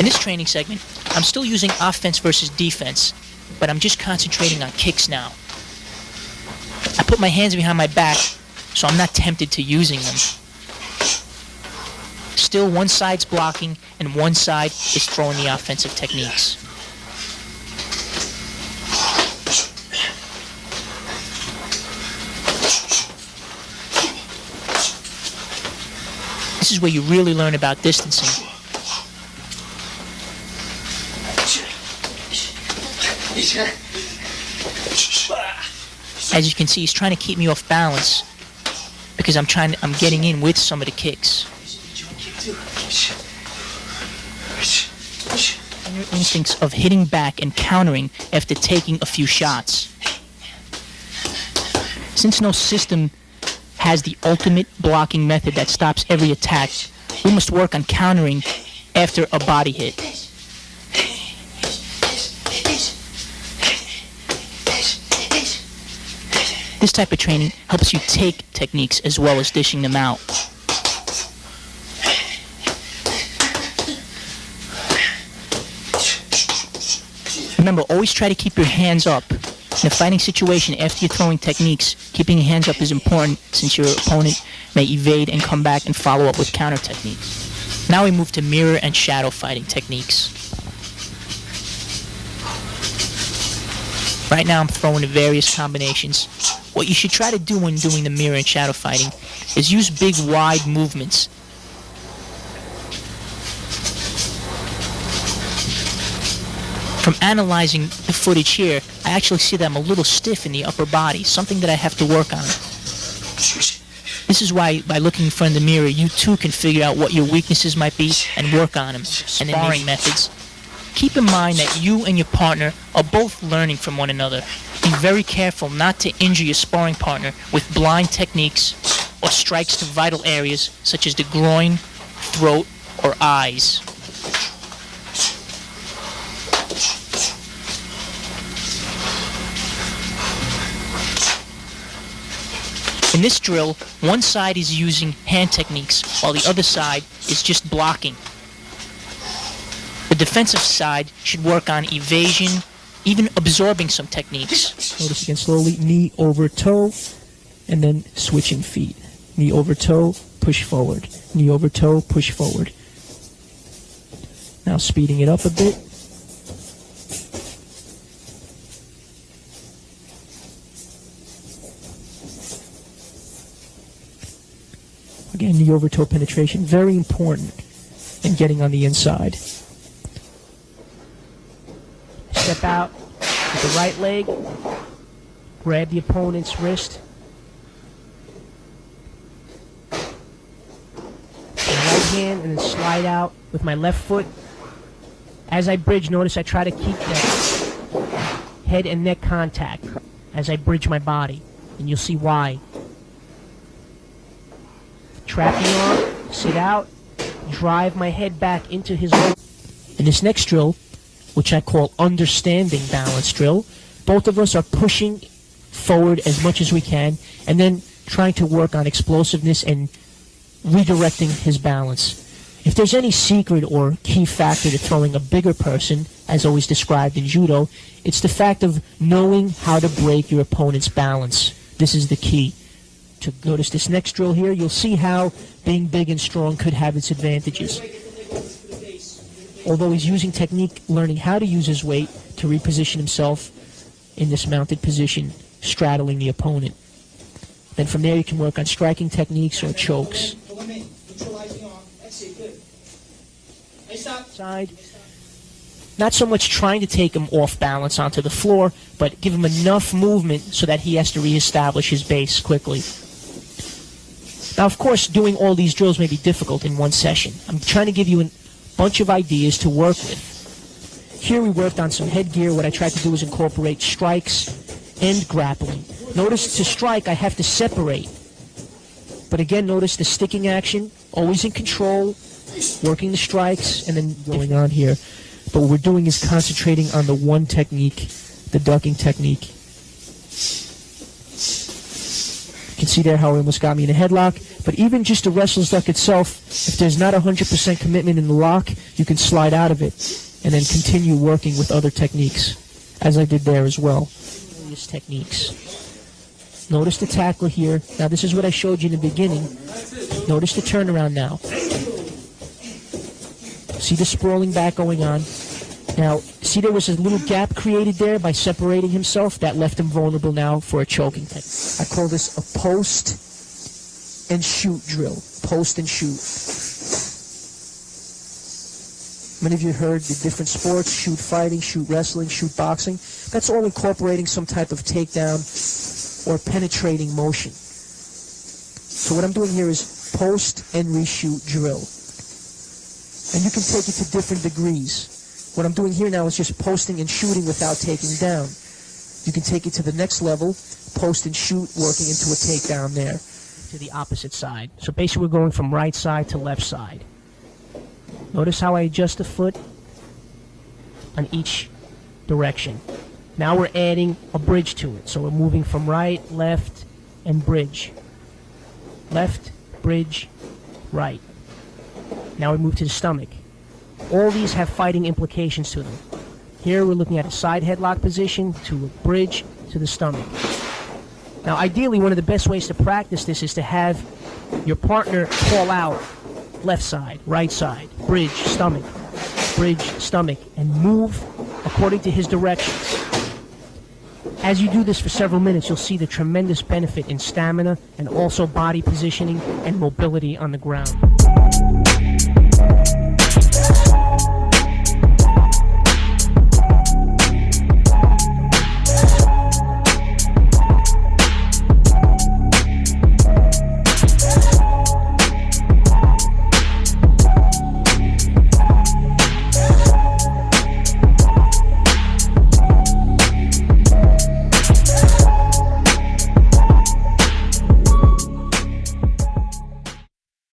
In this training segment, I'm still using offense versus defense, but I'm just concentrating on kicks now. I put my hands behind my back so I'm not tempted to using them. Still, one side's blocking and one side is throwing the offensive techniques. This is where you really learn about distancing. As you can see, he's trying to keep me off balance because I'm getting in with some of the kicks. Inner instincts of hitting back and countering after taking a few shots. Since no system has the ultimate blocking method that stops every attack, we must work on countering after a body hit. This type of training helps you take techniques as well as dishing them out. Remember, always try to keep your hands up. In a fighting situation, after you're throwing techniques, keeping your hands up is important since your opponent may evade and come back and follow up with counter techniques. Now we move to mirror and shadow fighting techniques. Right now I'm throwing in various combinations. What you should try to do when doing the mirror and shadow fighting is use big, wide movements. From analyzing the footage here, I actually see that I'm a little stiff in the upper body, something that I have to work on. This is why, by looking in front of the mirror, you too can figure out what your weaknesses might be and work on them. Sparring methods. Keep in mind that you and your partner are both learning from one another. Be very careful not to injure your sparring partner with blind techniques or strikes to vital areas such as the groin, throat, or eyes. In this drill, one side is using hand techniques while the other side is just blocking. The defensive side should work on evasion, even absorbing some techniques. Notice again slowly, knee over toe, and then switching feet. Knee over toe, push forward. Knee over toe, push forward. Now speeding it up a bit. Again, knee over toe penetration, very important in getting on the inside. Step out with the right leg, grab the opponent's wrist, my right hand, and then slide out with my left foot. As I bridge, notice I try to keep that head and neck contact as I bridge my body, and you'll see why. Trap the arm, sit out, drive my head back into his low. In this next drill, which I call understanding balance drill, both of us are pushing forward as much as we can and then trying to work on explosiveness and redirecting his balance. If there's any secret or key factor to throwing a bigger person, as always described in judo, it's the fact of knowing how to break your opponent's balance. This is the key. To notice this next drill here, you'll see how being big and strong could have its advantages. Although he's using technique, learning how to use his weight to reposition himself in this mounted position, straddling the opponent. Then from there you can work on striking techniques or chokes. Side. Not so much trying to take him off balance onto the floor, but give him enough movement so that he has to reestablish his base quickly. Now, of course, doing all these drills may be difficult in one session. I'm trying to give you a bunch of ideas to work with. Here we worked on some headgear. What I tried to do is incorporate strikes and grappling. Notice to strike, I have to separate. But again, notice the sticking action, always in control, working the strikes, and then going on here. But what we're doing is concentrating on the one technique, the ducking technique. can see there how he almost got me in a headlock. But even just the wrestler's lock itself, if there's not 100% commitment in the lock, you can slide out of it and then continue working with other techniques, as I did there as well. Various techniques. Notice the tackle here. Now this is what I showed you in the beginning. Notice the turnaround now. See the sprawling back going on. Now, see there was a little gap created there by separating himself. That left him vulnerable now for a choking technique. I call this a post and shoot drill. Post and shoot. Many of you heard the different sports, shoot fighting, shoot wrestling, shoot boxing. That's all incorporating some type of takedown or penetrating motion. So what I'm doing here is post and reshoot drill. And you can take it to different degrees. What I'm doing here now is just posting and shooting without taking down. You can take it to the next level, post and shoot, working into a takedown there. To the opposite side. So basically we're going from right side to left side. Notice how I adjust the foot on each direction. Now we're adding a bridge to it. So we're moving from right, left, and bridge. Left, bridge, right. Now we move to the stomach. All these have fighting implications to them. Here we're looking at a side headlock position to a bridge to the stomach. Now ideally one of the best ways to practice this is to have your partner call out left side, right side, bridge, stomach, and move according to his directions. As you do this for several minutes, you'll see the tremendous benefit in stamina and also body positioning and mobility on the ground.